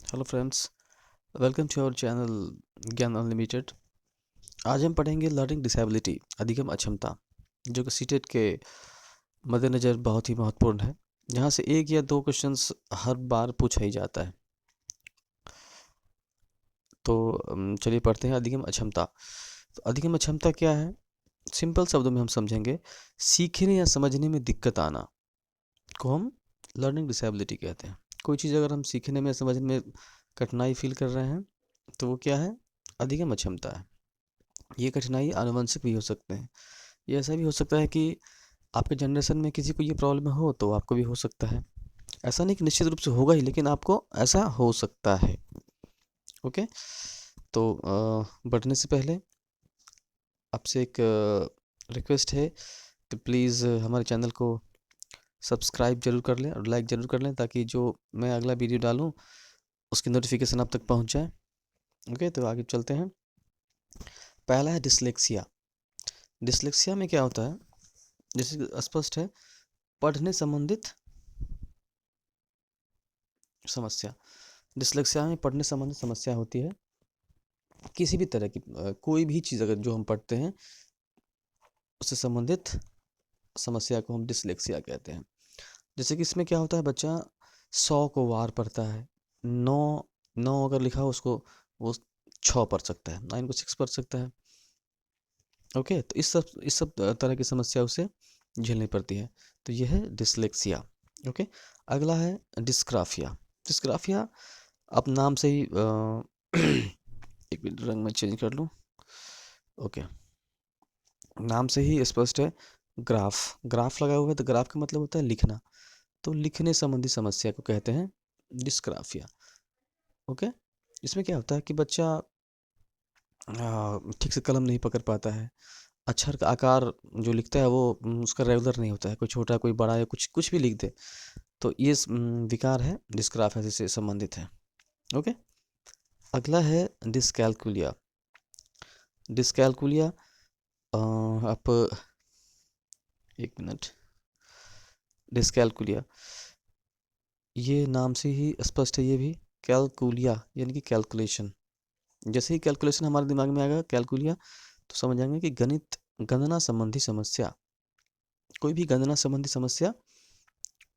Hello friends, welcome to our channel Gyan unlimited. आज हम पढ़ेंगे लर्निंग डिसेबिलिटी अधिगम अक्षमता, जो कि सीटेट के मद्देनज़र बहुत ही महत्वपूर्ण है। यहाँ से एक या दो क्वेश्चंस हर बार पूछा ही जाता है। तो चलिए पढ़ते हैं अधिगम अक्षमता। तो अधिगम अक्षमता क्या है? सिंपल शब्दों में हम समझेंगे, सीखने या समझने में दिक्कत आना को हम लर्निंग डिसेबिलिटी कहते हैं। कोई चीज़ अगर हम सीखने में समझने में कठिनाई फील कर रहे हैं तो वो क्या है? अधिगम अक्षमता है। ये कठिनाई आनुवंशिक भी हो सकते हैं। ये ऐसा भी हो सकता है कि आपके जनरेशन में किसी को ये प्रॉब्लम हो तो आपको भी हो सकता है। ऐसा नहीं कि निश्चित रूप से होगा ही, लेकिन आपको ऐसा हो सकता है। ओके, तो बढ़ने से पहले आपसे एक रिक्वेस्ट है कि प्लीज़ हमारे चैनल को सब्सक्राइब जरूर कर लें और लाइक ज़रूर कर लें, ताकि जो मैं अगला वीडियो डालूं उसकी नोटिफिकेशन आप तक पहुंच जाए। ओके, तो आगे चलते हैं। पहला है डिसलेक्सिया। डिसलेक्सिया में क्या होता है? जैसे कि स्पष्ट है, पढ़ने संबंधित समस्या। डिसलेक्सिया में पढ़ने संबंधित समस्या होती है। किसी भी तरह की कोई भी चीज़ अगर जो हम पढ़ते हैं उससे संबंधित समस्या को हम डिसलेक्सिया कहते हैं। जैसे कि इसमें क्या होता है, बच्चा 100 को वार पढ़ता है, 9 अगर लिखा हो उसको वो 6 पढ़ सकता है, 9 को 6 पढ़ सकता है। ओके, तो इस सब तरह की समस्या उसे झेलनी पड़ती है। तो यह है डिसलेक्सिया। ओके, अगला है डिस्ग्राफिया। डिस्ग्राफिया आप नाम से ही एक मिनट, रंग में चेंज कर लूँ। ओके, नाम से ही स्पष्ट है, ग्राफ ग्राफ लगा हुआ है तो ग्राफ का मतलब होता है लिखना। तो लिखने संबंधी समस्या को कहते हैं डिस्ग्राफिया। ओके, इसमें क्या होता है कि बच्चा ठीक से कलम नहीं पकड़ पाता है। अक्षर का आकार जो लिखता है वो उसका रेगुलर नहीं होता है, कोई छोटा कोई बड़ा या कुछ कुछ भी लिख दे। तो ये विकार है, डिस्ग्राफिया से संबंधित है। ओके, अगला है डिसकैलकुलिया। डिसकैलकुलिया आप एक मिनट, डिसकैलकुलिया ये नाम से ही स्पष्ट है। ये भी कैलकुलिया यानी कि कैलकुलेशन। जैसे ही कैलकुलेशन हमारे दिमाग में आएगा कैलकुलिया, तो समझ जाएंगे कि गणित, गणना संबंधी समस्या। कोई भी गणना संबंधी समस्या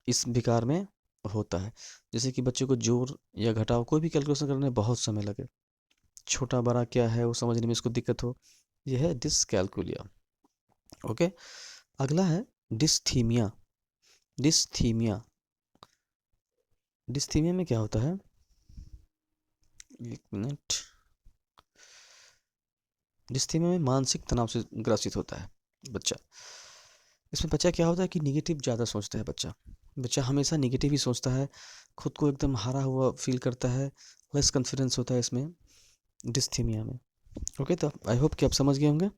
इस विकार में होता है। जैसे कि बच्चे को जोड़ या घटाव, कोई भी कैलकुलेशन करने में बहुत समय लगे, छोटा बड़ा क्या है वो समझने में इसको दिक्कत हो, यह है डिसकैलकुलिया। ओके, अगला है डिस्थीमिया। डिस्थीमिया, डिस्थीमिया में क्या होता है? एक मिनट, डिस्थीमिया में मानसिक तनाव से ग्रसित होता है बच्चा। इसमें बच्चा क्या होता है कि निगेटिव ज़्यादा सोचता है। बच्चा बच्चा हमेशा निगेटिव ही सोचता है, खुद को एकदम हारा हुआ फील करता है, लेस कॉन्फिडेंस होता है इसमें, डिस्थीमिया में। ओके, तो आई होप कि आप समझ गए होंगे।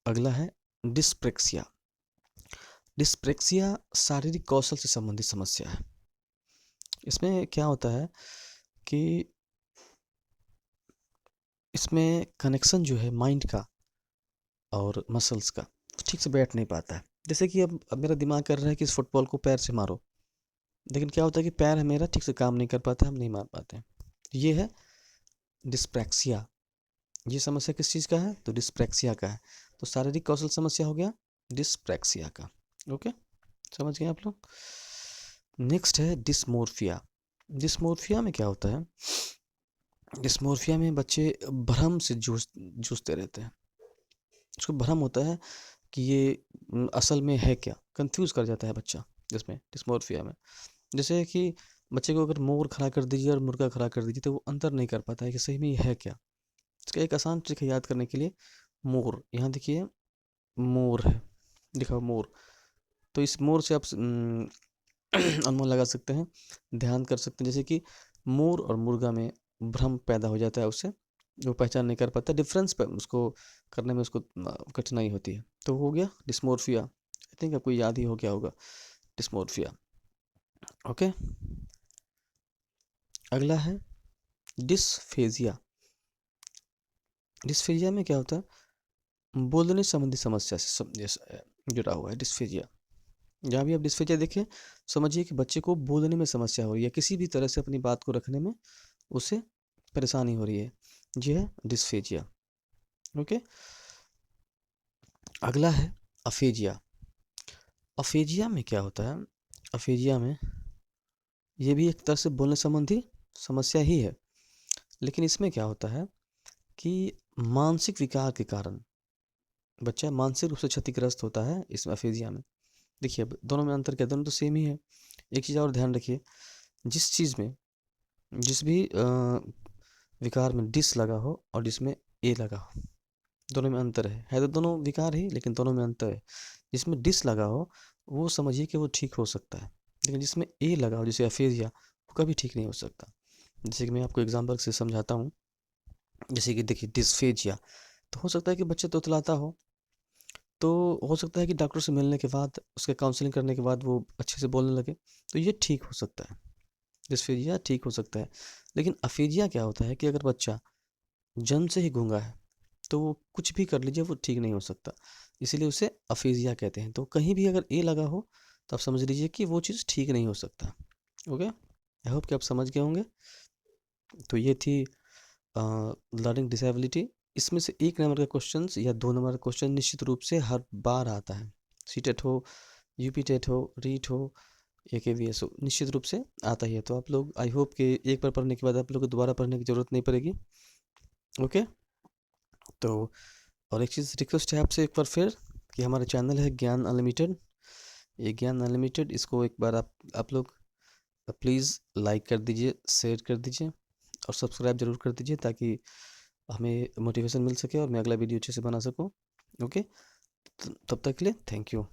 अगला है डिस्प्रेक्सिया। डिस्प्रेक्सिया शारीरिक कौशल से संबंधित समस्या है। इसमें क्या होता है कि इसमें कनेक्शन जो है माइंड का और मसल्स का ठीक से बैठ नहीं पाता है। जैसे कि अब मेरा दिमाग कर रहा है कि इस फुटबॉल को पैर से मारो, लेकिन क्या होता है कि पैर मेरा ठीक से काम नहीं कर पाता, हम नहीं मार पाते हैं। ये है डिस्प्रैक्सिया। ये समस्या किस चीज़ का है? तो डिस्प्रैक्सिया का है। तो शारीरिक कौशल समस्या हो गया डिस्प्रैक्सिया का। ओके, समझ गए आप लोग। नेक्स्ट है डिस्मोर्फिया। डिस्मोर्फिया में क्या होता है? डिस्मोर्फिया में बच्चे भ्रम से जूझते रहते हैं। उसको भ्रम होता है कि ये असल में है क्या, कंफ्यूज कर जाता है बच्चा जिसमें डिस्मोर्फिया में। जैसे कि बच्चे को अगर मोर खड़ा कर दीजिए और मुर्गा खड़ा कर दीजिए तो वो अंतर नहीं कर पाता है कि सही में ये है क्या। इसका एक आसान ट्रिक है याद करने के लिए, मोर, यहाँ देखिए मोर है, दिखाओ मोर। तो इस मोर से आप अनुमान लगा सकते हैं, ध्यान कर सकते हैं। जैसे कि मोर और मुर्गा में भ्रम पैदा हो जाता है, उससे वो पहचान नहीं कर पाता, डिफरेंस पर उसको करने में उसको कठिनाई होती है। तो हो गया डिस्मोर्फिया। आई थिंक आपको याद ही हो गया होगा डिस्मोर्फिया। ओके, अगला है डिस्फेजिया। डिस्फेजिया में क्या होता है? बोलने संबंधी समस्या से जुड़ा हुआ है डिस्फेजिया। जहाँ भी आप डिस्फेजिया देखें, समझिए कि बच्चे को बोलने में समस्या हो रही है, किसी भी तरह से अपनी बात को रखने में उसे परेशानी हो रही है। ये है डिस्फेजिया। ओके, अगला है अफेजिया। अफेजिया में क्या होता है? अफेजिया में ये भी एक तरह से बोलने संबंधी समस्या ही है, लेकिन इसमें क्या होता है कि मानसिक विकार के कारण बच्चा मानसिक रूप से क्षतिग्रस्त होता है इस अफेजिया में। देखिए, अब दोनों में अंतर क्या है? दोनों तो सेम ही है। एक चीज़ और ध्यान रखिए, जिस चीज़ में जिस भी विकार में डिस लगा हो और जिसमें ए लगा हो, दोनों में अंतर है तो दोनों विकार ही, लेकिन दोनों में अंतर है। जिसमें डिस लगा हो वो समझिए कि वो ठीक हो सकता है, लेकिन जिसमें ए लगा हो जैसे अफेजिया, वो कभी ठीक नहीं हो सकता। जैसे कि मैं आपको एग्जांपल से समझाता हूँ। जैसे कि देखिए, डिस्फेजिया तो हो सकता है कि बच्चा तोतलाता हो, तो हो सकता है कि डॉक्टर से मिलने के बाद, उसके काउंसलिंग करने के बाद वो अच्छे से बोलने लगे, तो ये ठीक हो सकता है। डिस्फेजिया ठीक हो सकता है। लेकिन अफेजिया क्या होता है कि अगर बच्चा जन्म से ही गूंगा है, तो वो कुछ भी कर लीजिए वो ठीक नहीं हो सकता, इसीलिए उसे अफेजिया कहते हैं। तो कहीं भी अगर ए लगा हो तो आप समझ लीजिए कि वो चीज़ ठीक नहीं हो सकता। ओके, आई होप कि आप समझ गए होंगे। तो ये थी लर्निंग डिसेबिलिटी। इसमें से 1 नंबर का क्वेश्चंस या 2 नंबर का क्वेश्चन निश्चित रूप से हर बार आता है। सीटेट हो, यूपी टेट हो, रीट हो या केवीएस हो, निश्चित रूप से आता ही है। तो आप लोग, आई होप कि एक बार पढ़ने के बाद आप लोग को दोबारा पढ़ने की ज़रूरत नहीं पड़ेगी। ओके, तो और एक चीज़ रिक्वेस्ट है आपसे एक बार फिर, कि हमारा चैनल है ज्ञान अनलिमिटेड। ये ज्ञान अनलिमिटेड, इसको एक बार आप लोग प्लीज़ लाइक कर दीजिए, शेयर कर दीजिए और सब्सक्राइब ज़रूर कर दीजिए, ताकि हमें मोटिवेशन मिल सके और मैं अगला वीडियो अच्छे से बना सकूँ। ओके, तब तक के लिए थैंक यू।